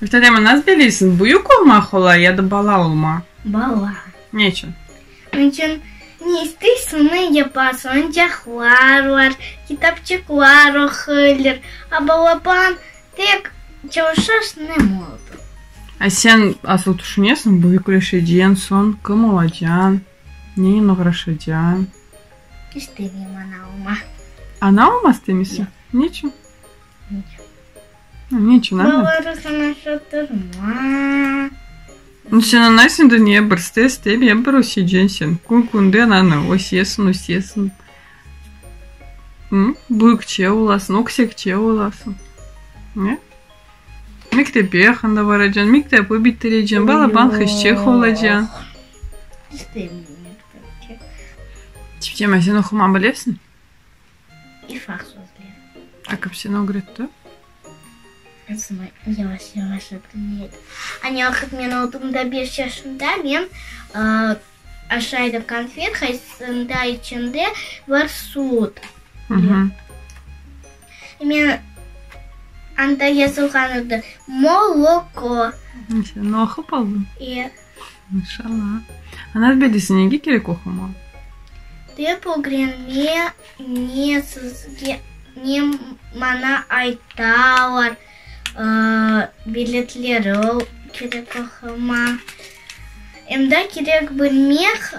Өлтәдем нас белейсің, бұйық олма хола, яды бала олма? Бала. Нечін? Üçün не істейсіні епасын, жахлар var, kitapçıklar оқылыр, а балапан тек çalışаш не молду. А сен асыл түшінесің, бұйық решеден сон, кім оладян, не нұғрашадян? İstediğim ana olma. Ана олма істемесің? Нечін? Нечін, ана? Балары sana шатырма. Ну, сен анайсың дүние бір істеп, я бір өседен сен. Күн-күнде ананы өсесін. Бұйықче оласың, өксекче оласың. Не? Мектепе қанда бараджан, мектеп өбіттереджан, балапан хышче холаджан. İstemiyorum mektepçi. Типтема, сен оқыма білесің? İfak sözleri. А кім сен оғыретті? Yavaş öğreniyorum. Они оқып мен алдымда 5 yaşında мен aşağıda konfet қайсында içinde var süt. Мен анда yazılған еді молоко. Сен оқып алдың? Иә. Иншалла. Ана білесің, неге керек оқыма? Деп өгреме не сізге не мана айталар. Билетлері керек оқыма. Емда керек білмек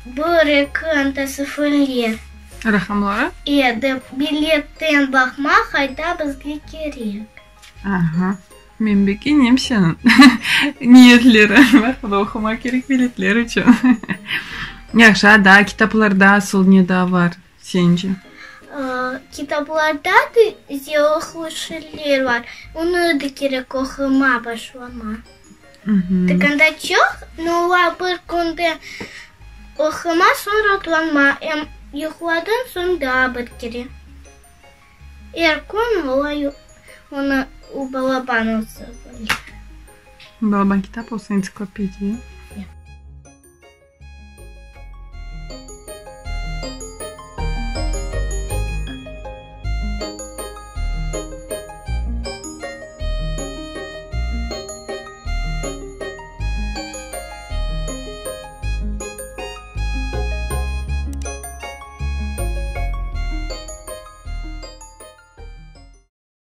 бір-екі антасы фөлер. Рахамлары? Еді, билеттен бақма қайда бізге керек. Ага. Мен бекенем сенің ниетлері. Бақыда оқыма керек билетлер үшін. Яқша, да, китапларда сол неда бар, сенже. Kitaplarda da ziyoklu şeyler var. Onu da gerek okuma başlama. Tıkanda çok, ama bir günde okuma sonra atlanma. Yıkladın sonra bitkiri. Erkun olayı onu u balaban olsa. Балабан китап olsa энциклопедия.